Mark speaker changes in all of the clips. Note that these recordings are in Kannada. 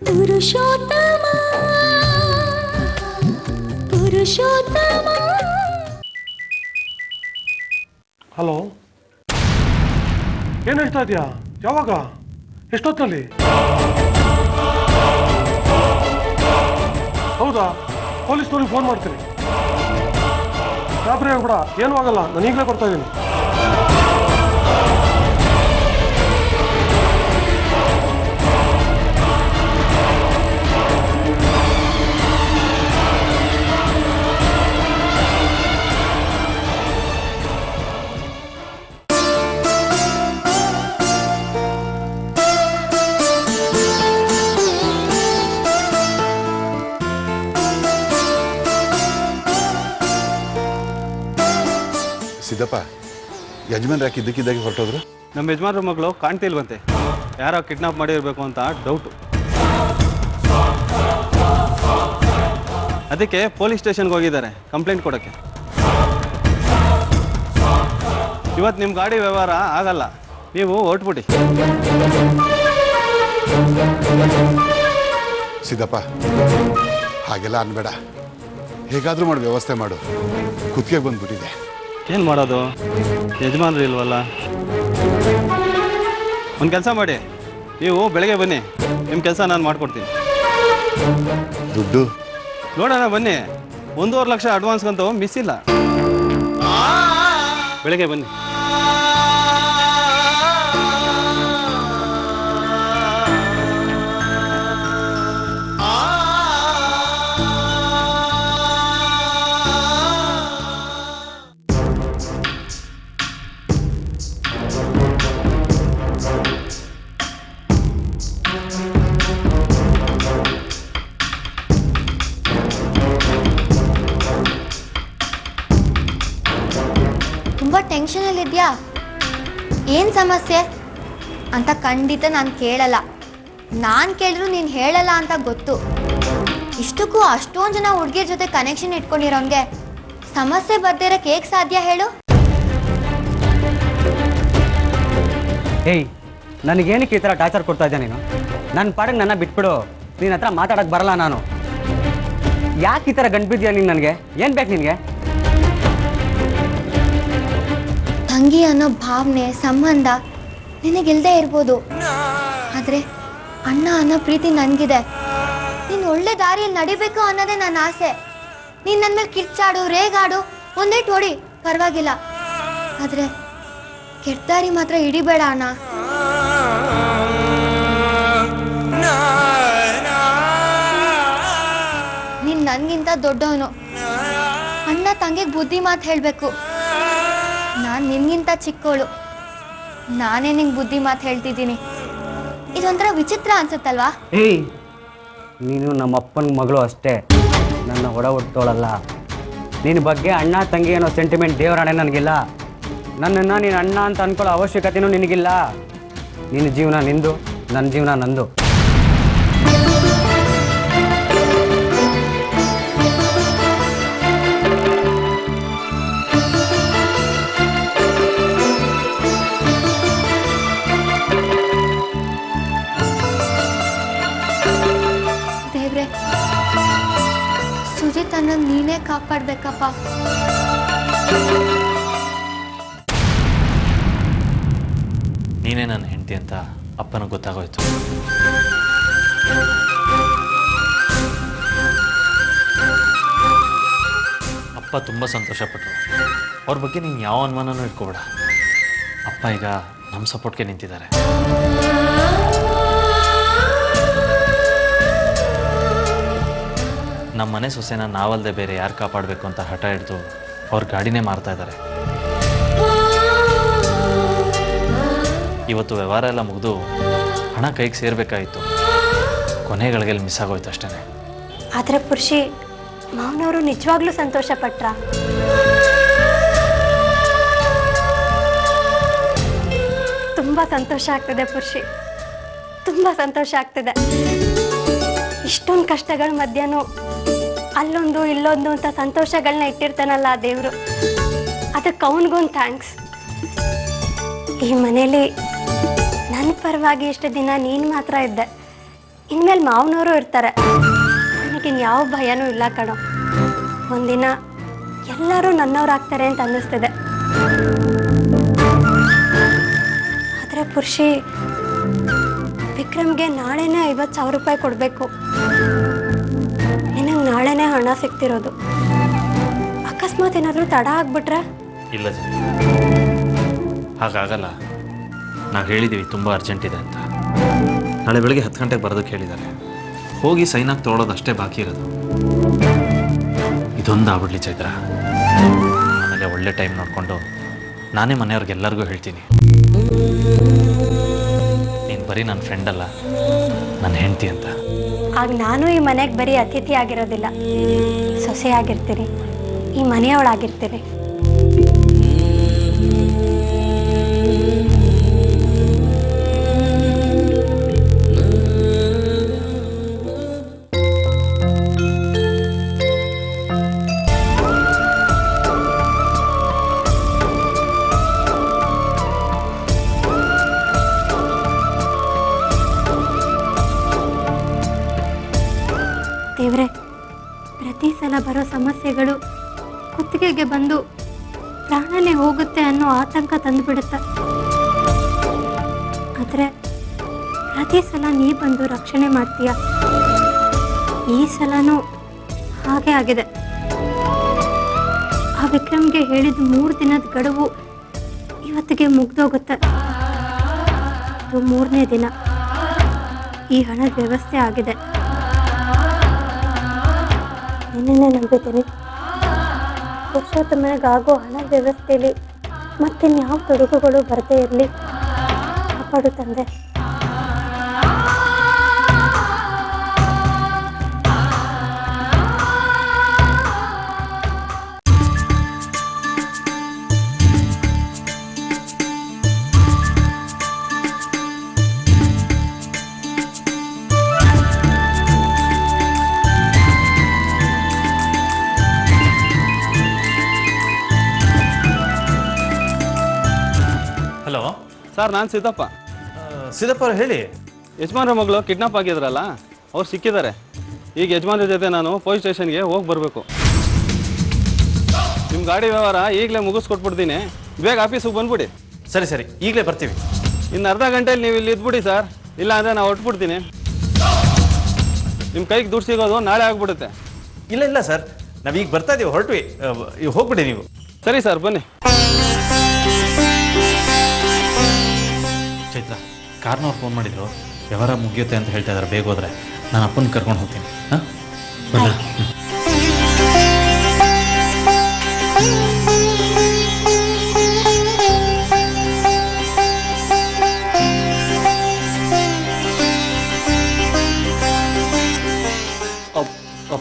Speaker 1: ಪುರುಷೋತ್ತಮ ಪುರುಷೋತ್ತಮ.
Speaker 2: ಹಲೋ, ಏನು ಹೇಳ್ತಾ ಇದೆಯಾ? ಯಾವಾಗ? ಎಷ್ಟೊತ್ತಲ್ಲಿ? ಹೌದಾ? ಪೊಲೀಸ್ನವ್ರಿಗೆ ಫೋನ್ ಮಾಡ್ತೀನಿ. ಗಾಬರಿ ಆಗ್ಬೇಡ, ಏನೂ ಆಗಲ್ಲ, ನಾನು ಈಗಲೇ ಬರ್ತಾ ಇದ್ದೀನಿ.
Speaker 3: ಸಿದ್ದಪ್ಪ, ಯಜಮಾನ್ರು ಯಾಕೆ ಇದ್ದಕ್ಕಿದ್ದಾಗೆ ಹೊರಟೋದ್ರು?
Speaker 4: ನಮ್ಮ ಯಜಮಾನ್ರ ಮಗಳು ಕಾಣ್ತಿಲ್ವಂತೆ. ಯಾರೋ ಕಿಡ್ನಾಪ್ ಮಾಡಿರಬೇಕು ಅಂತ ಡೌಟು. ಅದಕ್ಕೆ ಪೊಲೀಸ್ ಸ್ಟೇಷನ್ಗೆ ಹೋಗಿದ್ದಾರೆ ಕಂಪ್ಲೇಂಟ್ ಕೊಡೋಕ್ಕೆ. ಇವತ್ತು ನಿಮ್ಮ ಗಾಡಿ ವ್ಯವಹಾರ ಆಗಲ್ಲ, ನೀವು ಹೊರಟ್ಬಿಡಿ.
Speaker 3: ಸಿದ್ದಪ್ಪ, ಹಾಗೆಲ್ಲ ಅನ್ಬೇಡ. ಹೇಗಾದರೂ ಮಾಡಿ ವ್ಯವಸ್ಥೆ ಮಾಡು. ಕುತ್ತಿಗೆ ಬಂದ್ಬಿಟ್ಟಿದೆ.
Speaker 4: ಏನು ಮಾಡೋದು? ಯಜಮಾನ್ರು ಇಲ್ವಲ್ಲ. ಒಂದು ಕೆಲಸ ಮಾಡಿ, ನೀವು ಬೆಳಗ್ಗೆ ಬನ್ನಿ, ನಿಮ್ಮ ಕೆಲಸ ನಾನು ಮಾಡಿಕೊಡ್ತೀನಿ.
Speaker 3: ದುಡ್ಡು
Speaker 4: ನೋಡೋಣ ಬನ್ನಿ. 1.5 ಲಕ್ಷ ಅಡ್ವಾನ್ಸ್ಗಂತೂ ಮಿಸ್ ಇಲ್ಲ. ಬೆಳಗ್ಗೆ ಬನ್ನಿ.
Speaker 5: ತುಂಬ ಟೆನ್ಷನಲ್ಲಿದೆಯಾ? ಏನು ಸಮಸ್ಯೆ ಅಂತ ಖಂಡಿತ ನಾನು ಕೇಳಲ್ಲ. ನಾನು ಕೇಳಿದ್ರು ನೀನು ಹೇಳಲ್ಲ ಅಂತ ಗೊತ್ತು. ಇಷ್ಟಕ್ಕೂ ಅಷ್ಟೊಂದು ಜನ ಹುಡುಗಿರ ಜೊತೆ ಕನೆಕ್ಷನ್ ಇಟ್ಕೊಂಡಿರೋಂಗೆ ಸಮಸ್ಯೆ ಬರ್ದಿರೋಕ್ಕೆ ಹೇಗೆ ಸಾಧ್ಯ ಹೇಳು?
Speaker 6: ಏಯ್, ನನಗೇನಕ್ಕೆ ಈ ಥರ ಟಾರ್ಚರ್ ಕೊಡ್ತಾ ಇದ್ದೆ ನೀನು? ನನ್ನ ಪಾಡಿಗೆ ನನ್ನ ಬಿಟ್ಬಿಡು. ನಿನ್ನ ಹತ್ರ ಮಾತಾಡೋಕ್ಕೆ ಬರಲ್ಲ ನಾನು. ಯಾಕೆ ಈ ಥರ ಗಂಟು ನೀನು? ನನಗೆ ಏನು ಬೇಕು ನಿನಗೆ?
Speaker 5: ತಂಗಿ ಅನ್ನೋ ಭಾವನೆ ಸಂಬಂಧ ನಿನಗಿಲ್ದೇ ಇರ್ಬೋದು, ಆದರೆ ಅಣ್ಣ ಅನ್ನೋ ಪ್ರೀತಿ ನನಗಿದೆ. ನೀನು ಒಳ್ಳೆ ದಾರಿಯಲ್ಲಿ ನಡಿಬೇಕು ಅನ್ನೋದೇ ನನ್ನ ಆಸೆ. ನೀನು ನನ್ನ ಮೇಲೆ ಕಿರ್ಚಾಡು, ರೇಗಾಡು, ಒಂದೇಟು ಹೊಡಿ, ಪರವಾಗಿಲ್ಲ. ಆದರೆ ಕೆಟ್ಟ ದಾರಿ ಮಾತ್ರ ಹಿಡಿಬೇಡ ಅಣ್ಣ. ನೀನು ನನಗಿಂತ ದೊಡ್ಡವನು. ಅಣ್ಣ ತಂಗಿಗೆ ಬುದ್ಧಿ ಮಾತು ಹೇಳಬೇಕು. ನಾನು ನಿನ್ಗಿಂತ ಚಿಕ್ಕವಳು, ನಾನೇ ನಿಂಗೆ ಬುದ್ಧಿ ಮಾತು ಹೇಳ್ತಿದ್ದೀನಿ. ಇದೊಂಥರ ವಿಚಿತ್ರ ಅನ್ಸುತ್ತಲ್ವಾ?
Speaker 6: ಏಯ್, ನೀನು ನಮ್ಮ ಅಪ್ಪನ ಮಗಳು ಅಷ್ಟೇ, ನನ್ನ ಒಡ ಹುಟ್ಟೋಳಲ್ಲ. ನಿನ್ನ ಬಗ್ಗೆ ಅಣ್ಣ ತಂಗಿ ಅನ್ನೋ ಸೆಂಟಿಮೆಂಟ್ ದೇವರಾಣೆ ನನಗಿಲ್ಲ. ನನ್ನನ್ನು ನೀನು ಅಣ್ಣ ಅಂತ ಅಂದ್ಕೊಳ್ಳೋ ಅವಶ್ಯಕತೆಯೂ ನಿನಗಿಲ್ಲ. ನಿನ್ನ ಜೀವನ ನಿಂದು, ನನ್ನ ಜೀವನ ನಂದು.
Speaker 5: ಸುಜಿತ್ ಅನ್ನ ನೀನೇ ಕಾಪಾಡ್ಬೇಕಪ್ಪ.
Speaker 7: ನೀನೇ ನನ್ನ ಹೆಂಡತಿ ಅಂತ ಅಪ್ಪನಿಗೆ ಗೊತ್ತಾಗೋಯ್ತು. ಅಪ್ಪ ತುಂಬ ಸಂತೋಷಪಟ್ಟರು. ಅವ್ರ ಬಗ್ಗೆ ನೀನು ಯಾವ ಅನುಮಾನನೂ ಇಟ್ಕೋಬೇಡ. ಅಪ್ಪ ಈಗ ನಮ್ಮ ಸಪೋರ್ಟ್ಗೆ ನಿಂತಿದ್ದಾರೆ. ನಮ್ಮ ಮನೆ ಸೊಸೆನ ನಾವಲ್ಲದೆ ಬೇರೆ ಯಾರು ಕಾಪಾಡಬೇಕು ಅಂತ ಹಠ ಹಿಡಿದು ಅವ್ರ ಗಾಡಿನೇ ಮಾರ್ತಾ ಇದ್ದಾರೆ. ಇವತ್ತು ವ್ಯವಹಾರ ಎಲ್ಲ ಮುಗಿದು ಹಣ ಕೈಗೆ ಸೇರಬೇಕಾಯಿತು. ಕೊನೆಗಳಿಗೆ ಮಿಸ್ ಆಗೋಯ್ತು ಅಷ್ಟೇ.
Speaker 8: ಆದರೆ ಪುರುಷಿ, ಮಾವನವರು ನಿಜವಾಗ್ಲೂ ಸಂತೋಷ ಪಟ್ರ? ತುಂಬ ಸಂತೋಷ ಆಗ್ತದೆ ಪುರುಷಿ, ತುಂಬ ಸಂತೋಷ ಆಗ್ತದೆ. ಇಷ್ಟೊಂದು ಕಷ್ಟಗಳ ಮಧ್ಯನೂ ಅಲ್ಲೊಂದು ಇಲ್ಲೊಂದು ಅಂತ ಸಂತೋಷಗಳನ್ನ ಇಟ್ಟಿರ್ತಾನಲ್ಲ ಆ ದೇವರು, ಅದಕ್ಕೆ ಅವನಿಗೊಂದು ಥ್ಯಾಂಕ್ಸ್. ಈ ಮನೇಲಿ ನನ್ನ ಪರವಾಗಿ ಇಷ್ಟು ದಿನ ನೀನು ಮಾತ್ರ ಇದ್ದೆ. ಇನ್ಮೇಲೆ ಮಾವನವರು ಇರ್ತಾರೆ. ನನಗಿನ್ಯಾವ ಭಯನೂ ಇಲ್ಲ ಕಣೋ. ಒಂದಿನ ಎಲ್ಲರೂ ನನ್ನವ್ರಾಗ್ತಾರೆ ಅಂತ ಅನ್ನಿಸ್ತಿದೆ. ಆದರೆ ಪುರುಷಿ, ವಿಕ್ರಮ್ಗೆ ನಾಳೆನೇ 50,000 ರೂಪಾಯಿ ಕೊಡಬೇಕು. ನಿನಗೆ ನಾಳೆನೇ ಹಣ ಸಿಗ್ತಿರೋದು. ಅಕಸ್ಮಾತ್ ಏನಾದರೂ ತಡ ಆಗ್ಬಿಟ್ರೆ?
Speaker 7: ಇಲ್ಲ ಜನ, ಹಾಗಾಗಲ್ಲ. ನಾವು ಹೇಳಿದ್ದೀವಿ ತುಂಬ ಅರ್ಜೆಂಟ್ ಇದೆ ಅಂತ. ನಾಳೆ ಬೆಳಗ್ಗೆ 10 ಗಂಟೆಗೆ ಬರೋದಕ್ಕೆ ಹೇಳಿದ್ದಾರೆ. ಹೋಗಿ ಸೈನಾಗಿ ತೊಗೊಳೋದು ಅಷ್ಟೇ ಬಾಕಿ ಇರೋದು. ಇದೊಂದು ಆಗ್ಬಿಡ್ಲಿ ಚೈತ್ರ. ಆಮೇಲೆ ಒಳ್ಳೆ ಟೈಮ್ ನೋಡಿಕೊಂಡು ನಾನೇ ಮನೆಯವ್ರಿಗೆಲ್ಲರಿಗೂ ಹೇಳ್ತೀನಿ, ನೀನು ಬರೀ ನನ್ನ ಫ್ರೆಂಡ್ ಅಲ್ಲ, ನನ್ನ ಹೆಂಡತಿ ಅಂತ.
Speaker 8: ಆಗ ನಾನು ಈ ಮನೆಗೆ ಬರೀ ಅತಿಥಿ ಆಗಿರೋದಿಲ್ಲ, ಸೊಸೆ ಆಗಿರ್ತೀನಿ, ಈ ಮನೆಯವಳಾಗಿರ್ತೀನಿ. ದೇವ್ರೆ, ಪ್ರತಿ ಸಲ ಬರೋ ಸಮಸ್ಯೆಗಳು ಕುತ್ತಿಗೆಗೆ ಬಂದು ಪ್ರಾಣನೇ ಹೋಗುತ್ತೆ ಅನ್ನೋ ಆತಂಕ ತಂದುಬಿಡುತ್ತೆ. ಆದರೆ ಪ್ರತಿ ಸಲ ನೀ ಬಂದು ರಕ್ಷಣೆ ಮಾಡ್ತೀಯ. ಈ ಸಲನೂ ಹಾಗೆ ಆಗಿದೆ. ಆ ವಿಕ್ರಮ್ಗೆ ಹೇಳಿದ 3 ದಿನದ ಗಡುವು ಇವತ್ತಿಗೆ ಮುಗ್ದೋಗುತ್ತೆ. ಇದು 3ನೇ ದಿನ. ಈ ಹಣದ ವ್ಯವಸ್ಥೆ ಆಗಿದೆ. ನಿನ್ನೆ ನಂಬಿದ್ದೀನಿ, ಪುರುಷೋತ್ತಮನಿಗಾಗೋ ಹಣ ವ್ಯವಸ್ಥೆಯಲ್ಲಿ ಮತ್ತಿನ್ಯಾವ ತೊಡಗುಗಳು ಬರದೇ ಇರಲಿ. ಕಾಪಾಡು ತಂದೆ.
Speaker 7: ಹಲೋ
Speaker 4: ಸರ್, ನಾನು ಸಿದ್ದಪ್ಪ.
Speaker 7: ಸಿದ್ದಪ್ಪ ಅವ್ರು ಹೇಳಿ.
Speaker 4: ಯಜಮಾನ್ರ ಮಗಳು ಕಿಡ್ನಾಪ್ ಆಗಿದ್ರಲ್ಲ, ಅವ್ರು ಸಿಕ್ಕಿದ್ದಾರೆ. ಈಗ ಯಜಮಾನ್ರ ಜೊತೆ ನಾನು ಪೊಲೀಸ್ ಸ್ಟೇಷನ್ಗೆ ಹೋಗಿ ಬರಬೇಕು. ನಿಮ್ಮ ಗಾಡಿ ವ್ಯವಹಾರ ಈಗಲೇ ಮುಗಿಸ್ಕೊಟ್ಬಿಡ್ತೀನಿ. ಬೇಗ ಆಫೀಸಿಗೆ ಬಂದ್ಬಿಡಿ.
Speaker 7: ಸರಿ ಸರಿ, ಈಗಲೇ ಬರ್ತೀವಿ.
Speaker 4: ಇನ್ನು ಅರ್ಧ ಗಂಟೆಯಲ್ಲಿ ನೀವು ಇಲ್ಲಿ ಇದ್ಬಿಡಿ ಸರ್, ಇಲ್ಲ ಅಂದರೆ ನಾವು ಹೊಟ್ಬಿಡ್ತೀನಿ. ನಿಮ್ಮ ಕೈಗೆ ದುಡ್ಡು ಸಿಗೋದು ನಾಳೆ ಆಗ್ಬಿಡುತ್ತೆ.
Speaker 7: ಇಲ್ಲ ಇಲ್ಲ ಸರ್, ನಾವೀಗ ಬರ್ತಾ ಇದ್ದೀವಿ, ಹೊರಟ್ವಿ. ಈಗ ಹೋಗ್ಬಿಡಿ ನೀವು.
Speaker 4: ಸರಿ ಸರ್, ಬನ್ನಿ.
Speaker 7: ಚೈತ್ರ, ಕಾರ್ನವ್ರು ಫೋನ್ ಮಾಡಿದ್ರು, ವ್ಯವಹಾರ ಮುಗಿಯುತ್ತೆ ಅಂತ ಹೇಳ್ತಾ ಇದ್ದಾರೆ. ಬೇಗ ಹೋದ್ರೆ ನಾನು ಅಪ್ಪನ ಕರ್ಕೊಂಡು ಹೋಗ್ತೀನಿ. ಹಾಂ, ಬನ್ನಿ.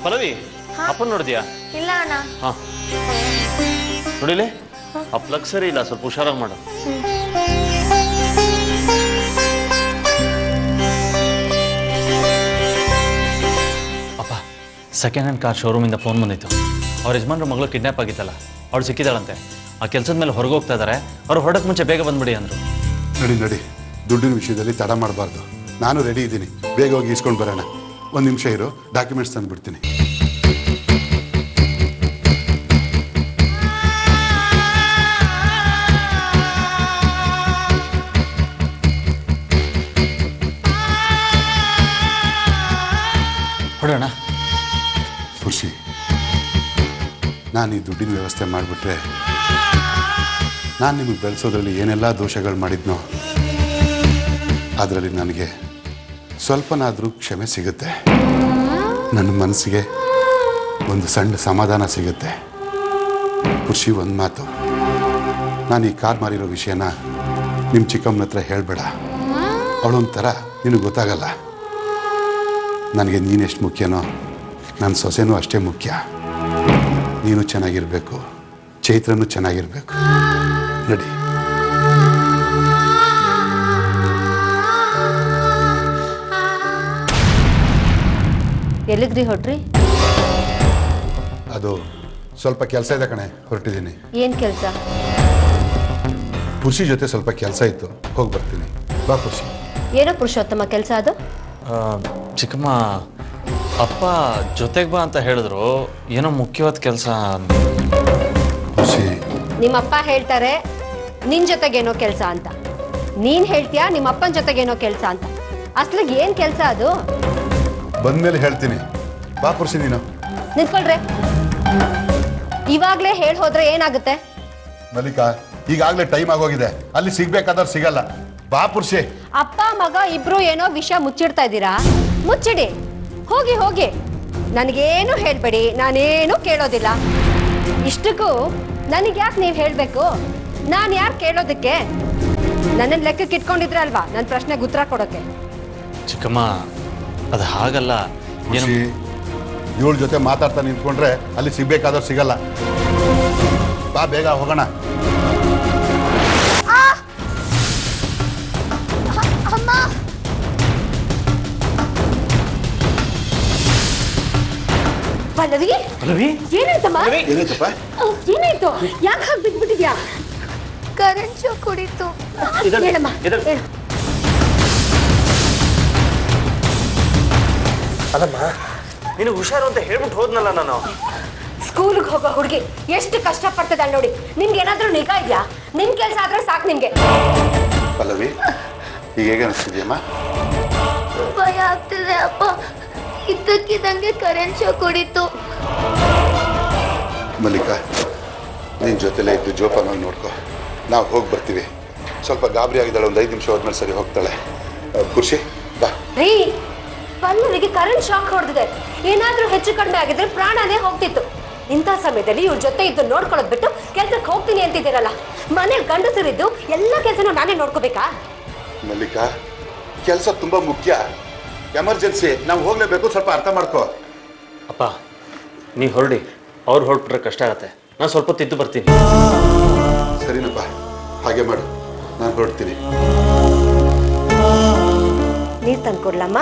Speaker 7: ಪಲ್ಲವಿ, ಅಪ್ಪನ ನೋಡಿದ್ಯಾ?
Speaker 5: ಇಲ್ಲ ಅಣ್ಣ.
Speaker 7: ಹಾಂ, ನೋಡಿಲಿ, ಆ ಪ್ಲಗ್ ಸರಿ ಇಲ್ಲ, ಸ್ವಲ್ಪ ಹುಷಾರಾಗಿ ಮಾಡು. ಅಪ್ಪ, ಸೆಕೆಂಡ್ ಹ್ಯಾಂಡ್ ಕಾರ್ ಶೋರೂಮಿಂದ ಫೋನ್ ಬಂದಿತ್ತು. ಅವ್ರ ಯಜಮಾನ್ರ ಮಗಳು ಕಿಡ್ನಾಪ್ ಆಗಿತ್ತಲ್ಲ, ಅವಳು ಸಿಕ್ಕಿದ್ದಾಳಂತೆ. ಆ ಕೆಲಸದ ಮೇಲೆ ಹೊರಗೆ ಹೋಗ್ತಾ ಇದ್ದಾರೆ. ಅವ್ರು ಹೊರಡಕ್ಕೆ ಮುಂಚೆ ಬೇಗ ಬಂದ್ಬಿಡಿ ಅಂದರು.
Speaker 3: ನಡಿ ನಡಿ, ದುಡ್ಡಿನ ವಿಷಯದಲ್ಲಿ ತಡ ಮಾಡಬಾರ್ದು. ನಾನು ರೆಡಿ ಇದ್ದೀನಿ, ಬೇಗ ಹೋಗಿ ಇಸ್ಕೊಂಡು ಬರೋಣ. 1 ನಿಮಿಷ ಇರು, ಡಾಕ್ಯುಮೆಂಟ್ಸ್ ತಂದುಬಿಡ್ತೀನಿ.
Speaker 7: ಹೊಡೋಣ.
Speaker 3: ಖುಷಿ, ನಾನು ಈ ದುಡ್ಡಿನ ವ್ಯವಸ್ಥೆ ಮಾಡಿಬಿಟ್ರೆ ನಾನು ನಿಮಗೆ ಬೆಳೆಸೋದ್ರಲ್ಲಿ ಏನೆಲ್ಲ ದೋಷಗಳು ಮಾಡಿದ್ನೋ ಅದರಲ್ಲಿ ನನಗೆ ಸ್ವಲ್ಪನಾದರೂ ಕ್ಷಮೆ ಸಿಗುತ್ತೆ. ನನ್ನ ಮನಸ್ಸಿಗೆ ಒಂದು ಸಣ್ಣ ಸಮಾಧಾನ ಸಿಗುತ್ತೆ. ಖುಷಿ, ಒಂದು ಮಾತು, ನಾನು ಈ ಕಾರ್ ಮಾರಿರೋ ವಿಷಯನ ನಿಮ್ಮ ಚಿಕ್ಕಮ್ಮನ ಹತ್ರ ಹೇಳಬೇಡ. ಅವಳೊಂಥರ ನಿನಗೆ ಗೊತ್ತಾಗಲ್ಲ. ನನಗೆ ನೀನೆಷ್ಟು ಮುಖ್ಯನೋ ನನ್ನ ಸೊಸೆನೂ ಅಷ್ಟೇ ಮುಖ್ಯ. ನೀನು ಚೆನ್ನಾಗಿರಬೇಕು, ಚೈತ್ರನೂ ಚೆನ್ನಾಗಿರಬೇಕು. ನಡಿ.
Speaker 9: ಎಲ್ಲಿಗ್ರಿ ಹೊಟ್ರಿ?
Speaker 3: ಅದು ಸ್ವಲ್ಪ ಕೆಲಸ ಇದೆ ಕಣೆ, ಹೊರಟಿದ್ದೀನಿ.
Speaker 9: ಏನ್ ಕೆಲಸ?
Speaker 3: ಖುಷಿ ಜೊತೆ ಸ್ವಲ್ಪ ಕೆಲಸ ಇತ್ತು, ಹೋಗಿ ಬರ್ತೀನಿ. ಬಾ ಖುಷಿ.
Speaker 9: ಏನೋ ಪುರುಷೋತ್ತಮ ಕೆಲಸ ಅದು?
Speaker 7: ಚಿಕ್ಕಮ್ಮ ಅಪ್ಪ ಜೊತೆಗೆ ಬಾ ಅಂತ ಹೇಳಿದ್ರು, ಏನೋ ಮುಖ್ಯವಾದ ಕೆಲಸ.
Speaker 3: ಖುಷಿ,
Speaker 9: ನಿಮ್ಮಪ್ಪ ಹೇಳ್ತಾರೆ ನಿನ್ ಜೊತೆಗೇನೋ ಕೆಲಸ ಅಂತ, ನೀನ್ ಹೇಳ್ತೀಯಾ ನಿಮ್ಮ ಅಪ್ಪನ ಜೊತೆಗೇನೋ ಕೆಲಸ ಅಂತ. ಅಸ್ಲಿಗೆ ಏನ್ ಕೆಲಸ ಅದು?
Speaker 3: ಬಂದ್ಮೇಲೆ ಹೇಳ್ತೀನಿ. ಬಾ ಪುರುಷಿ ನೀನು.
Speaker 9: ನಿಂತ್ಕೊಳ್ರೆ. ಇವಾಗ್ಲೇ ಹೇಳ್ ಹೋದ್ರೆ ಏನಾಗುತ್ತೆ?
Speaker 3: ಮಲ್ಲಿಕಾ, ಈಗಾಗಲೇ ಟೈಮ್ ಆಗೋಗಿದೆ, ಅಲ್ಲಿ ಸಿಗ್ಬೇಕಾದ್ರೆ ಸಿಗಲ್ಲ. ಬಾ ಪುರುಷಿ.
Speaker 9: ಅಪ್ಪ ಮಗ ಇಬ್ರು ಏನೋ ವಿಷಯ ಮುಚ್ಚಿಡ್ತಾ ಇದ್ದೀರಾ, ಮುಚ್ಚಿಡಿ. ಹೋಗಿ ಹೋಗಿ, ನನಗೇನು ಹೇಳ್ಬೇಡಿ, ನಾನೇನು ಕೇಳೋದಿಲ್ಲ. ಇಷ್ಟಕ್ಕೂ ನನಗೆ ಯಾಕೆ ನೀವು ಹೇಳಬೇಕು? ನಾನು ಯಾರು ಕೇಳೋದಕ್ಕೆ? ನನ್ನನ್ನು ಲೆಕ್ಕಕ್ಕೆ ಇಟ್ಕೊಂಡಿದ್ರೆ ಅಲ್ವಾ ನನ್ನ ಪ್ರಶ್ನೆಗೆ ಉತ್ತರ ಕೊಡೋಕೆ.
Speaker 7: ಚಿಕ್ಕಮ್ಮ ಅದು ಹಾಗಲ್ಲ. ಏನು
Speaker 3: ಖುಷಿ, ಇವಳ ಜೊತೆ ಮಾತಾಡ್ತಾ ನಿಂತ್ಕೊಂಡ್ರೆ ಅಲ್ಲಿ ಸಿಗ್ಬೇಕಾದ್ರೆ ಸಿಗಲ್ಲ. ಬಾ ಬೇಗ ಹೋಗೋಣ.
Speaker 5: ಅಮ್ಮ,
Speaker 9: ಪಲ್ಲವಿ,
Speaker 7: ಪಲ್ಲವಿ,
Speaker 9: ಏನಾಯ್ತಮ್ಮ?
Speaker 3: ಏನಾಯ್ತಪ್ಪ?
Speaker 9: ಏನಾಯ್ತು? ಯಾಕೆ ಹಾಗೆ ಬಿದ್ಬಿಟ್ಟಿದ್ಯಾ?
Speaker 5: Current shock ಹೊಡಿತು.
Speaker 9: ಹೇಳಮ್ಮ, ಹೇಳು.
Speaker 7: ಅಲ್ಲಮ್ಮ, ನೀನು ಹುಷಾರು ಅಂತ ಹೇಳ್ಬಿಟ್ಟು ಹೋದ್ನಲ್ಲ ನಾನು.
Speaker 9: ಸ್ಕೂಲ್ಗೆ ಹೋಗೋ ಹುಡುಗಿ ಎಷ್ಟು ಕಷ್ಟಪಡ್ತದ ನೋಡಿ. ನಿಮ್ಗೆ ಏನಾದ್ರೂ ನಿಗಾ ಇದೆಯಾ? ನಿಮ್ ಕೆಲಸ ಆದ್ರೆ ಸಾಕು ನಿಮ್ಗೆ.
Speaker 3: ಪಲ್ಲವಿ, ಈಗ ಹೇಗೆ ಅನಿಸ್ತಿದ್ಯಮ್ಮ?
Speaker 5: ಭಯ ಆಗ್ತಿದೆ ಅಪ್ಪ. ಇದ್ದಕ್ಕಿದ್ದಂಗೆ ಕರೆಂಟ್ ಶಾಕ್ ಹೊಡಿತು.
Speaker 3: ಮಲ್ಲಿಕಾ, ನಿನ್ನ ಜೊತೆಲೇ ಇದ್ದು ಜೋಪಾನಾಗಿ ನೋಡ್ಕೊ. ನಾವು ಹೋಗಿ ಬರ್ತೀವಿ. ಸ್ವಲ್ಪ ಗಾಬರಿ ಆಗಿದ್ದಾಳೆ, ಒಂದು 5 ನಿಮಿಷ ಹೋದ್ಮೇಲೆ ಸರಿ ಹೋಗ್ತಾಳೆ. ಖುಷಿ, ಬಾ.
Speaker 9: ರೀ, ಪಲ್ಲವಿಗೆ ಕರೆಂಟ್ ಶಾಕ್ ಹೊಡೆದಿದೆ. ಏನಾದ್ರೂ ಹೆಚ್ಚು ಕಡಿಮೆ ಆಗಿದ್ರೆ ಪ್ರಾಣನೇ ಹೋಗ್ತಿತ್ತು. ಇಂಥ ಸಮಯದಲ್ಲಿ ಇವ್ರ ಜೊತೆ ಇದ್ದು ನೋಡ್ಕೊಳ್ಳೋದು ಬಿಟ್ಟು ಕೆಲ್ಸಕ್ಕೆ ಹೋಗ್ತೀನಿ ಅಂತಿದ್ದೀರಲ್ಲ. ಮನೇಲಿ ಗಂಡಸರಿದ್ದು ಎಲ್ಲ ಕೆಲಸನೂ ನಾನೇ ನೋಡ್ಕೋಬೇಕಾ?
Speaker 3: ಮಲ್ಲಿಕಾ, ಕೆಲಸ ತುಂಬ ಮುಖ್ಯ, ಎಮರ್ಜೆನ್ಸಿ, ನಾವು ಹೋಗಲೇಬೇಕು. ಸ್ವಲ್ಪ ಅರ್ಥ ಮಾಡ್ಕೋ.
Speaker 7: ಅಪ್ಪ ನೀವು ಹೊರಡಿ, ಅವ್ರು ಹೊರಟ್ಬಿಟ್ರೆ ಕಷ್ಟ ಆಗತ್ತೆ. ನಾನು ಸ್ವಲ್ಪ ತಿದ್ದು ಬರ್ತೀನಿ.
Speaker 3: ಸರಿನಪ್ಪ, ಹಾಗೆ ಮಾಡು. ನಾನು ಹೊರಡ್ತೀನಿ.
Speaker 9: ನೀರ್ ತಂದ್ಕೊಡ್ಲಮ್ಮ?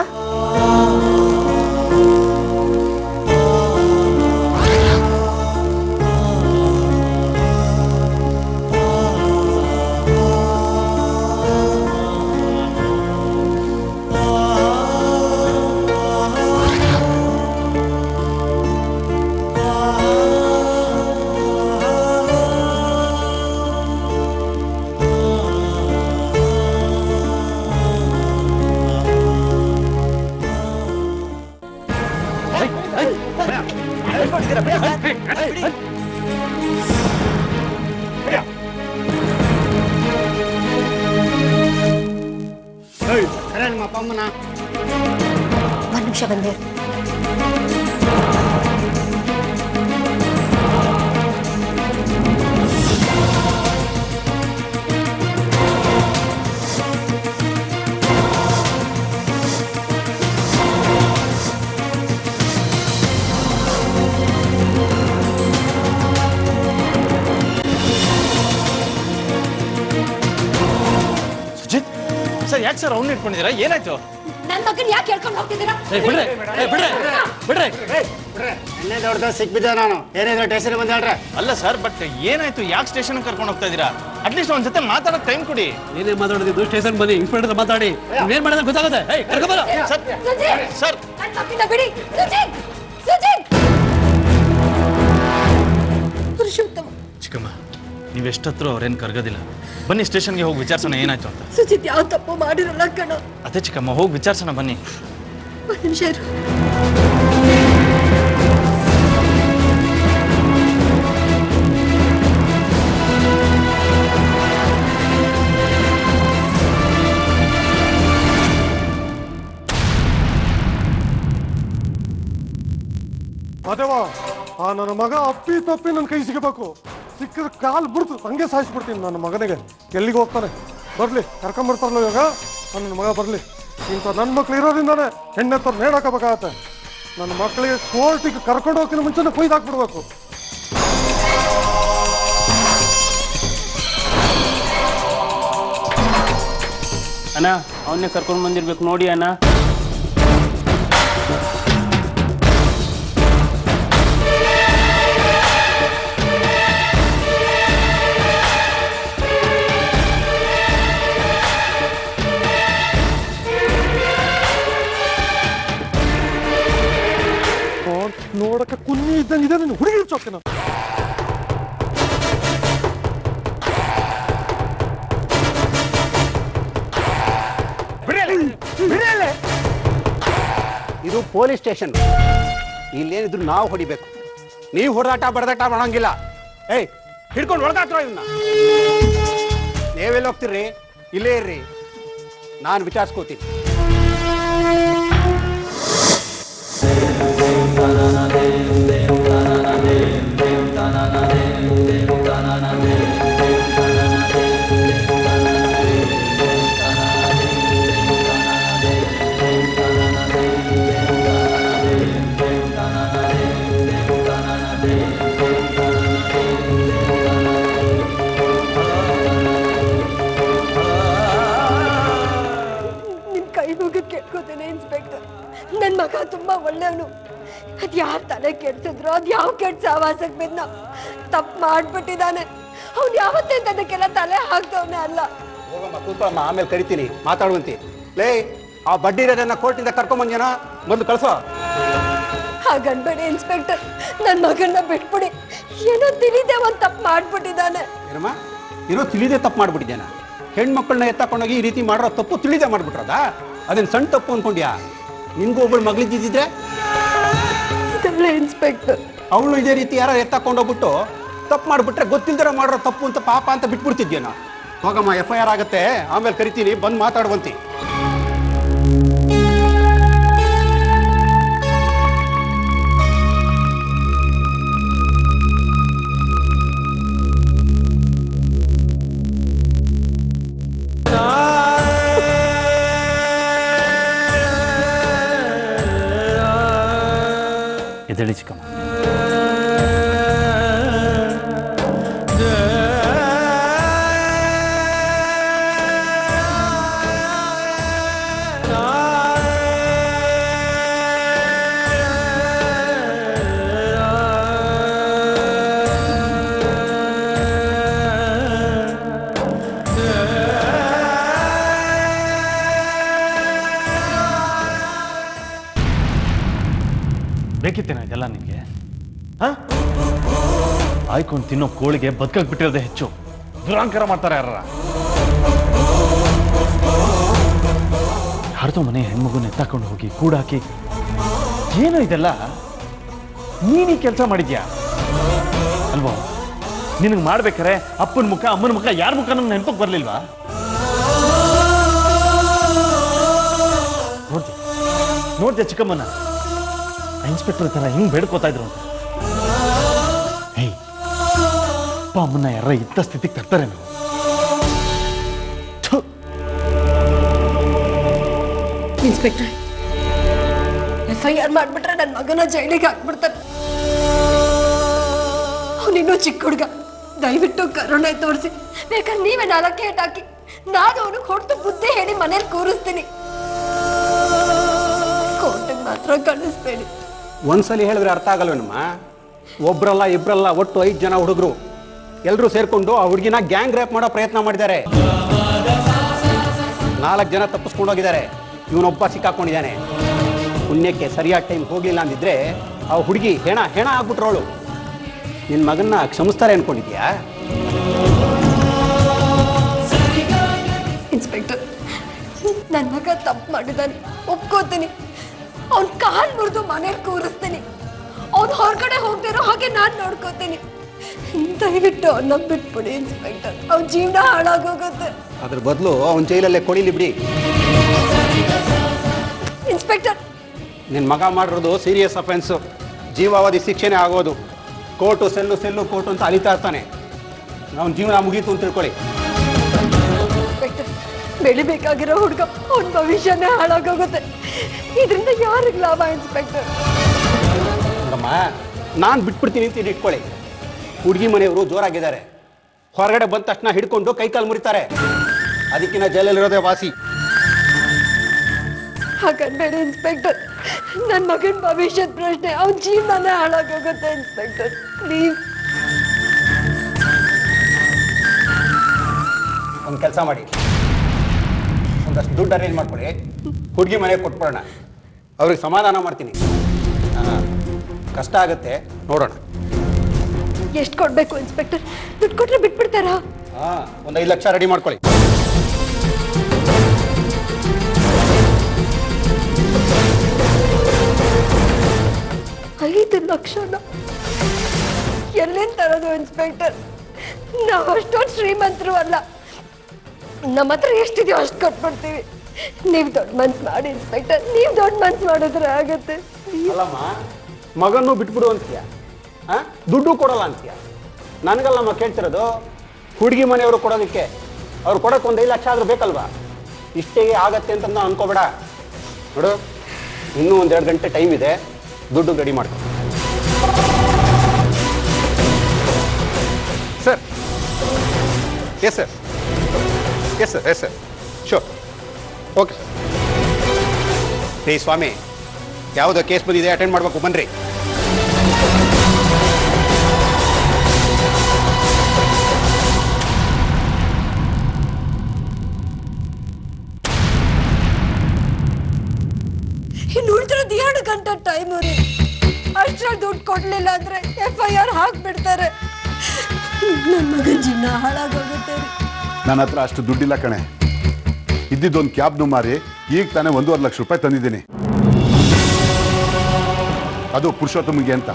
Speaker 9: ಒಂದ್ ನಿಮಿಷ ಬಂದೆ.
Speaker 7: ಸುಜಿತ್ ಸರ್, ಯಾಕೆ ಸರ್ ಅವ್ನು ಇಟ್ಕೊಂಡಿದ್ದೀರಾ? ಏನಾಯ್ತು?
Speaker 9: ನನ್ನ ಮಗನ್ ಯಾಕೆ ಹೇಳ್ಕೊಂಡು ಹೋಗ್ತಿದ್ದೀರಾ?
Speaker 7: ಬಿಡ್ರೆ.
Speaker 6: ಎಣ್ಣೆ ದೊಡ್ಡದ ಸಿಕ್ಬಿದ್ದೆ ನಾನು. ಏನಿದ್ರೆ ಸ್ಟೇಷನ್ ಬಂದು ಹೇಳ್ರೆ.
Speaker 7: ಅಲ್ಲ ಸರ್, ಬಟ್ ಏನಾಯ್ತು? ಯಾಕೆ ಸ್ಟೇಷನ್ ಕರ್ಕೊಂಡು ಹೋಗ್ತಾ ಇದ್ದೀರಾ? ಅಟ್ಲೀಸ್ಟ್ ಒಂದ್ ಜೊತೆ ಮಾತಾಡೋಕೆ ಟೈಮ್ ಕೊಡಿ.
Speaker 6: ಏನೇ ಮಾತಾಡೋದಿದ್ದು ಸ್ಟೇಷನ್ ಬನ್ನಿ, ಇನ್ಸ್ಪೆಕ್ಟರ್ ಮಾತಾಡಿ. ಏನ್ ಮಾಡೋದು ಗೊತ್ತಾಗುತ್ತೆ.
Speaker 7: ಸರ್,
Speaker 9: ನನ್ನ ಮಗನ್ನ ಬಿಡಿ. ಸುಜಿತ್, ಸುಜಿತ್. ಪುರುಷೋತ್ತಮ.
Speaker 7: ಚಿಕ್ಕಮ್ಮ, ನೀವೆಷ್ಟತ್ರ ಅವ್ರೇನು ಕರ್ಗೋದಿಲ್ಲ. ಬನ್ನಿ ಸ್ಟೇಷನ್ಗೆ ಹೋಗಿ ವಿಚಾರಿಸೋಣ ಏನಾಯ್ತು ಅಂತ.
Speaker 9: ಸುಜಿತ್ ಯಾವ ತಪ್ಪು ಮಾಡಿರಲ್ಲ ಕಣೋ.
Speaker 7: ಅದೇ ಚಿಕ್ಕಮ್ಮ, ಹೋಗಿ ವಿಚಾರಿಸೋಣ ಬನ್ನಿ.
Speaker 9: ಒಂದ್ ನಿಮಿಷ ಇರು.
Speaker 2: ಅದೇವ, ಆ ನನ್ನ ಮಗ ಅಪ್ಪಿ ತಪ್ಪಿ ನನ್ನ ಕೈ ಸಿಗಬೇಕು. ಸಿಕ್ಕಿದ್ರೆ ಕಾಲು ಬಿಡ್ತು ಹಂಗೆ ಸಾಯಿಸ್ಬಿಡ್ತೀನಿ ನನ್ನ ಮಗನಿಗೆ. ಎಲ್ಲಿಗೆ ಹೋಗ್ತಾನೆ? ಬರಲಿ, ಕರ್ಕೊಂಬರ್ತಾರಲ್ಲ ಇವಾಗ ನನ್ನ ಮಗ ಬರಲಿ. ಇಂಥ ನನ್ನ ಮಕ್ಳು ಇರೋದ್ರಿಂದಾನೆ ಹೆಣ್ಣೆತ್ತವ್ರು ನೇಣಾಕಬೇಕಾಗತ್ತೆ. ನನ್ನ ಮಕ್ಕಳಿಗೆ ಕೋರ್ಟಿಗೆ ಕರ್ಕೊಂಡು ಹೋಗ್ತೀನಿ ಮುಂಚೆನೇ ಕೊಯ್ದಾಕ್ಬಿಡ್ಬೇಕು.
Speaker 6: ಅಣ್ಣ, ಅವನ್ನೇ ಕರ್ಕೊಂಡು ಬಂದಿರ್ಬೇಕು ನೋಡಿ ಅಣ್ಣ.
Speaker 2: ನೋಡಕ್ಕೆ ಕುನ್ನಿ ಇದ್ದಂಗಿದೆ ನಿನ್ನ ಹುಡುಗಿ ಚೊಕ್ಕನ.
Speaker 10: ಇದು ಪೊಲೀಸ್ ಸ್ಟೇಷನ್. ಇಲ್ಲೇನಿದ್ರು ನಾವು ಹೊಡಿಬೇಕು. ನೀವು ಹೊಡೆದಾಟ ಬಡದಾಟ ಮಾಡಂಗಿಲ್ಲ. ಏಯ್ ಹಿಡ್ಕೊಂಡು ಒಳಗಾತ್ರ ಇವನ್ನ. ನೀವೆಲ್ಲ ಹೋಗ್ತಿರ್ರಿ, ಇಲ್ಲೇ ಇರ್ರಿ, ನಾನು ವಿಚಾರಿಸ್ಕೋತೀನಿ.
Speaker 9: ಕೇಳ್ಕೋತೇನೆ ಇನ್ಸ್ಪೆಕ್ಟರ್, ನನ್ನ ಮಗ ತುಂಬಾ ಒಳ್ಳೆಯವನು. ಅದ್ ಯಾರ ತಲೆ ಕೆಡ್ಸಿದ್ರು, ಅದ್ ಯಾವ ಕೆಟ್ಟ ಸಹವಾಸಕ್ಕೆ ಬಿದ್ನ, ತಪ್ಪು ಮಾಡ್ಬಿಟ್ಟಿದ್ದಾನೆ. ಅವ್ನು ಯಾವತ್ತೇ ಅದಕ್ಕೆಲ್ಲ ತಲೆ ಹಾಕ್ತವನೇ ಅಲ್ಲ.
Speaker 10: ಹೋಗಮ್ಮ ಕೂತ್ಕೊಳ್ಳಮ್ಮ, ಆಮೇಲೆ ಕರಿತೀನಿ, ಮಾತಾಡುವಂತಿ. ಲೇ, ಆ ಬಡ್ಡಿ ರೇರನ್ನ ಕೋರ್ಟಿಂದ ಕರ್ಕೊಂಬಂದ್ಯಾನ, ಮೊದಲು ಕಳ್ಸೋ.
Speaker 9: ಹಾಗನ್ಬೇಡಿ ಇನ್ಸ್ಪೆಕ್ಟರ್, ನನ್ನ ಮಗನ್ನ ಬಿಟ್ಬಿಡಿ. ಏನೋ ತಿಳಿದೆ ಒಂದ್ ತಪ್ಪು ಮಾಡ್ಬಿಟ್ಟಿದ್ದಾನೆ.
Speaker 10: ಏನಮ್ಮ, ಏನೋ ತಿಳಿದೆ ತಪ್ಪು ಮಾಡ್ಬಿಟ್ಟಿದ್ದೇನ? ಹೆಣ್ಮಕ್ಳನ್ನ ಎತ್ತಾಕೊಂಡೋಗಿ ಈ ರೀತಿ ಮಾಡೋ ತಪ್ಪು ತಿಳಿದೆ ಮಾಡ್ಬಿಟ್ರದ? ಅದೇನು ಸಣ್ಣ ತಪ್ಪು ಅನ್ಕೊಂಡ್ಯಾ? ನಿನ್ಗೂ ಒಬ್ಬಳು ಮಗಳಿದ್ದಿದ್ರೆ
Speaker 9: ಇನ್ಸ್ಪೆಕ್ಟರ್,
Speaker 10: ಅವಳು ಇದೇ ರೀತಿ ಯಾರು ಎತ್ತಾಕೊಂಡೋಗ್ಬಿಟ್ಟು ತಪ್ಪು ಮಾಡ್ಬಿಟ್ರೆ ಗೊತ್ತಿಲ್ದಿರ ಮಾಡೋ ತಪ್ಪು ಅಂತ ಪಾಪ ಅಂತ ಬಿಟ್ಬಿಡ್ತಿದ್ಯೇನೋ. ಹೋಗಮ್ಮ, FIR ಆಗತ್ತೆ, ಆಮೇಲೆ ಕರಿತೀನಿ, ಬಂದು ಮಾತಾಡುವಂತಿ.
Speaker 7: ಎದ್ದೇಳಿ ಚಿಕ್ಕಮ್ಮ. ಬೇಕಿತ್ತೇನ ಇದೆಲ್ಲ ನಿನಗೆ? ಆಯ್ಕೊಂಡು ತಿನ್ನೋ ಕೋಳಿಗೆ ಬದುಕಾಗಿ ಬಿಟ್ಟಿರೋದೇ ಹೆಚ್ಚು. ದುರಾಂಕಾರ ಮಾಡ್ತಾರೆ ಯಾರ. ಯಾರ್ದೋ ಮನೆ ಹೆಣ್ಮಗುನ ಎತ್ತಾಕೊಂಡು ಹೋಗಿ ಕೂಡಾಕಿ, ಏನೋ ಇದೆಲ್ಲ ನೀನೀ ಕೆಲಸ ಮಾಡಿದ್ಯಾ ಅಲ್ವಾ? ನಿನಗೆ ಮಾಡ್ಬೇಕಾರೆ ಅಪ್ಪನ ಮುಖ ಅಮ್ಮನ ಮುಖ ಯಾರ ಮುಖ ನಮ್ಗೆ ನೆನಪಕ್ಕೆ ಬರ್ಲಿಲ್ವಾ? ನೋಡ್ದೆ ಚಿಕ್ಕಮ್ಮನ ಇನ್ಸ್ಪೆಕ್ಟರ್ ತರ ಹಿಂಗ್ ಬೇಡ್ಕೋತಾ ಇದ್ರು ಅಂತ. ಹೇ, ಅಪ್ಪ ಅಮ್ಮನ್ನ ಯಾರ ಇದ್ದ ಸ್ಥಿತಿಗೆ ತರ್ತಾರೆ ನಾವು.
Speaker 9: ಇನ್ಸ್ಪೆಕ್ಟರ್, FIR ಮಾಡ್ಬಿಟ್ರೆ ನನ್ನ ಮಗನ ಜೈಲಿಗೆ ಹಾಕ್ಬಿಡ್ತಾರೆ. ಅವನಿನ್ನೂ ಚಿಕ್ಕ ಹುಡುಗ, ದಯವಿಟ್ಟು ಕರುಣೆ ತೋರಿಸಿ. ಬೇಕಾದ್ರೆ ನೀವೇ 4 ಏಟ್ ಹಾಕಿ ನಾನು ಅವನಿಗೆ ಹೊಡೆದು ಬುದ್ಧಿ ಹೇಳಿ ಮನೇಲಿ ಕೂರಿಸ್ತೀನಿ. ಕೋರ್ಟಿಗೆ ಮಾತ್ರ ಕಳಿಸ್ಬೇಡಿ.
Speaker 10: ಒಂದ್ಸಲಿ ಹೇಳಿದ್ರೆ ಅರ್ಥ ಆಗಲ್ವೇನಮ್ಮ? ಒಬ್ರಲ್ಲ ಇಬ್ರಲ್ಲ, ಒಟ್ಟು 5 ಜನ ಹುಡುಗರು ಎಲ್ಲರೂ ಸೇರ್ಕೊಂಡು ಆ ಹುಡುಗಿನ ಗ್ಯಾಂಗ್ ರೇಪ್ ಮಾಡೋ ಪ್ರಯತ್ನ ಮಾಡಿದ್ದಾರೆ. 4 ಜನ ತಪ್ಪಿಸ್ಕೊಂಡೋಗಿದ್ದಾರೆ. ಇವನೊಬ್ಬ ಸಿಕ್ಕಾಕೊಂಡಿದ್ದಾನೆ. ಪುಣ್ಯಕ್ಕೆ ಸರಿಯಾದ ಟೈಮ್ ಹೋಗ್ಲಿಲ್ಲ ಅಂದಿದ್ರೆ ಆ ಹುಡುಗಿ ಹೆಣ ಆಗ್ಬಿಟ್ರೋಳು. ನಿನ್ನ ಮಗನ್ನ ಕ್ಷಮಿಸ್ತಾರೆ ಅನ್ಕೊಂಡಿದ್ಯಾ?
Speaker 9: ಇನ್ಸ್ಪೆಕ್ಟರ್, ನನ್ನ ಮಗ ತಪ್ಪು ಮಾಡಿದ್ದಾನೆ, ಒಪ್ಕೋತೀನಿ. ಅವ್ನ ಕಾಲ್ ಮುರಿದು ಮನೇಲಿ ಕೂರಿಸ್ತೀನಿ. ಅವ್ನು ಹೊರಗಡೆ ಹೋಗ್ದಿರೋ ಹಾಗೆ ನಾನು ನೋಡ್ಕೋತೀನಿ. ದಯವಿಟ್ಟು ಅವನ್ನ ಬಿಟ್ಬಿಡಿ ಇನ್ಸ್ಪೆಕ್ಟರ್, ಅವ್ನ ಜೀವನ ಹಾಳಾಗೋಗುತ್ತೆ.
Speaker 10: ಅದ್ರ ಬದಲು ಅವನ ಜೈಲಲ್ಲೇ ಕೊಡಿಲಿ ಬಿಡಿ.
Speaker 9: ಇನ್ಸ್ಪೆಕ್ಟರ್,
Speaker 10: ನಿನ್ನ ಮಗ ಮಾಡಿರೋದು ಸೀರಿಯಸ್ ಅಫೆನ್ಸು, ಜೀವಾವಧಿ ಶಿಕ್ಷೆನೇ ಆಗೋದು. ಕೋರ್ಟು ಸೆಲ್ಲು ಕೋರ್ಟು ಅಂತ ಅಲಿತಾ ಇರ್ತಾನೆ. ಅವನ ಜೀವನ ಮುಗೀತು ಅಂತ ತಿಳ್ಕೊಳ್ಳಿ.
Speaker 9: ಇನ್ಸ್ಪೆಕ್ಟರ್, ಬೆಳಿಬೇಕಾಗಿರೋ ಹುಡುಗ, ಅವನ ಭವಿಷ್ಯನೇ ಹಾಳಾಗೋಗುತ್ತೆ. ಇದರಿಂದ ಯಾರಿಗೆ ಲಾಭ ಇನ್ಸ್ಪೆಕ್ಟರ್?
Speaker 10: ಅಮ್ಮ, ನಾನು ಬಿಟ್ಬಿಡ್ತೀನಿ ಅಂತ ಇಟ್ಕೊಳ್ಳಿ. ಹುಡುಗಿ ಮನೆಯವರು ಜೋರಾಗಿದ್ದಾರೆ. ಹೊರಗಡೆ ಬಂದ ತಕ್ಷಣ ಹಿಡ್ಕೊಂಡು ಕೈಕಾಲು ಮುರಿತಾರೆ. ಅದಕ್ಕಿಂತ ಜೈಲಲ್ಲಿರೋದೇ ವಾಸಿ.
Speaker 9: ಹಾಗನ್ಬೇಡಿ ಇನ್ಸ್ಪೆಕ್ಟರ್, ನನ್ನ ಮಗನ ಭವಿಷ್ಯದ ಪ್ರಶ್ನೆ, ಅವನ ಜೀವನನೇ ಹಾಳಾಗೋಗುತ್ತೆ ಇನ್ಸ್ಪೆಕ್ಟರ್, ಪ್ಲೀಸ್.
Speaker 10: ಒಂದು ಕೆಲಸ ಮಾಡಿ, ಒಂದಷ್ಟು ದುಡ್ಡು ಅರೇಂಜ್ ಮಾಡ್ಕೊಳ್ಳಿ, ಹುಡುಗಿ ಮನೆಗೆ ಕೊಟ್ಬಿಡೋಣ. ಅವ್ರಿಗೆ ಸಮಾಧಾನ ಮಾಡ್ತೀನಿ. ಕಷ್ಟ ಆಗುತ್ತೆ, ನೋಡೋಣ.
Speaker 9: ಎಷ್ಟು ಕೊಡ್ಬೇಕು ಇನ್ಸ್ಪೆಕ್ಟರ್? ದುಡ್ಡು ಕೊಟ್ರೆ ಬಿಟ್ಬಿಡ್ತಾರಾ?
Speaker 10: ಹಾಂ, ಒಂದು 5 ಲಕ್ಷ ರೆಡಿ ಮಾಡ್ಕೊಳ್ಳಿ.
Speaker 9: $5 ಲಕ್ಷನ ಎಲ್ಲಿಂದ ತರೋದು ಇನ್ಸ್ಪೆಕ್ಟರ್? ನಾವು ಅಷ್ಟೊಂದು ಶ್ರೀಮಂತರು ಅಲ್ಲ. ನಮ್ಮ ಹತ್ರ ಎಷ್ಟಿದೆಯೋ ಅಷ್ಟು ಕೊಟ್ಬಿಡ್ತೀವಿ. ನೀವು ದೊಡ್ಡ ಮನ್ಸು ಮಾಡಿ ಇನ್ಸ್ಪೆಕ್ಟರ್, ನೀವು ದೊಡ್ಡ ಮನ್ಸು ಮಾಡಿದ್ರೆ ಆಗತ್ತೆ.
Speaker 10: ಅಲ್ಲಮ್ಮ, ಮಗನೂ ಬಿಟ್ಬಿಡು ಅಂತೀಯ, ದುಡ್ಡು ಕೊಡಲ್ಲ ಅಂತೀಯ. ನನಗಲ್ಲಮ್ಮ ಕೇಳ್ತಿರೋದು, ಹುಡುಗಿ ಮನೆಯವರು ಕೊಡೋದಕ್ಕೆ. ಅವ್ರು ಕೊಡೋಕೆ ಒಂದು 5 ಲಕ್ಷ ಆದರೂ ಬೇಕಲ್ವಾ? ಇಷ್ಟೇ ಆಗತ್ತೆ ಅಂತ ನಾನು ಅನ್ಕೋಬೇಡ. ನೋಡು, ಇನ್ನೂ 1-2 ಗಂಟೆ ಟೈಮ್ ಇದೆ, ದುಡ್ಡು ರೆಡಿ ಮಾಡ್ಕೊ. Sir, yes sir, yes sir, yes sir, sure, okay sir. ರೀ ಸ್ವಾಮಿ, ಯಾವುದೋ ಕೇಸ್ ಬಂದಿದೆ, ಅಟೆಂಡ್ ಮಾಡಬೇಕು, ಬನ್ನಿರಿ.
Speaker 9: ಇನ್ನು ಉಳಿದಿರೋದು 2 ಗಂಟೆ ಟೈಮು ರೀ. ಅಷ್ಟರಲ್ಲಿ ದುಡ್ಡು ಕೊಡ್ಲಿಲ್ಲ ಅಂದ್ರೆ FIR ಹಾಕ್ಬಿಡ್ತಾರೆ. ನನ್ನ ಮಗನ ಜೀವನ ಹಾಳಾಗೋಗುತ್ತೆ ರೀ.
Speaker 3: ನನ್ನ ಹತ್ರ ಅಷ್ಟು ದುಡ್ಡಿಲ್ಲ ಕಣೆ. ಇದ್ದಿದ್ದೊಂದು ಕ್ಯಾಬ್ನು ಮಾರಿ ಈಗ ತಾನೇ 1.5 ಲಕ್ಷ ರೂಪಾಯಿ ತಂದಿದ್ದೀನಿ. ಅದು ಪುರುಷೋತ್ತಮಗೆ ಅಂತ.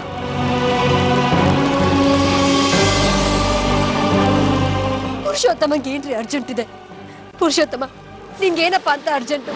Speaker 9: ಪುರುಷೋತ್ತಮಗೆ ಏನ್ರಿ ಅರ್ಜೆಂಟ್ ಇದೆ? ಪುರುಷೋತ್ತಮ, ನಿಂಗೇನಪ್ಪ ಅಂತ ಅರ್ಜೆಂಟು?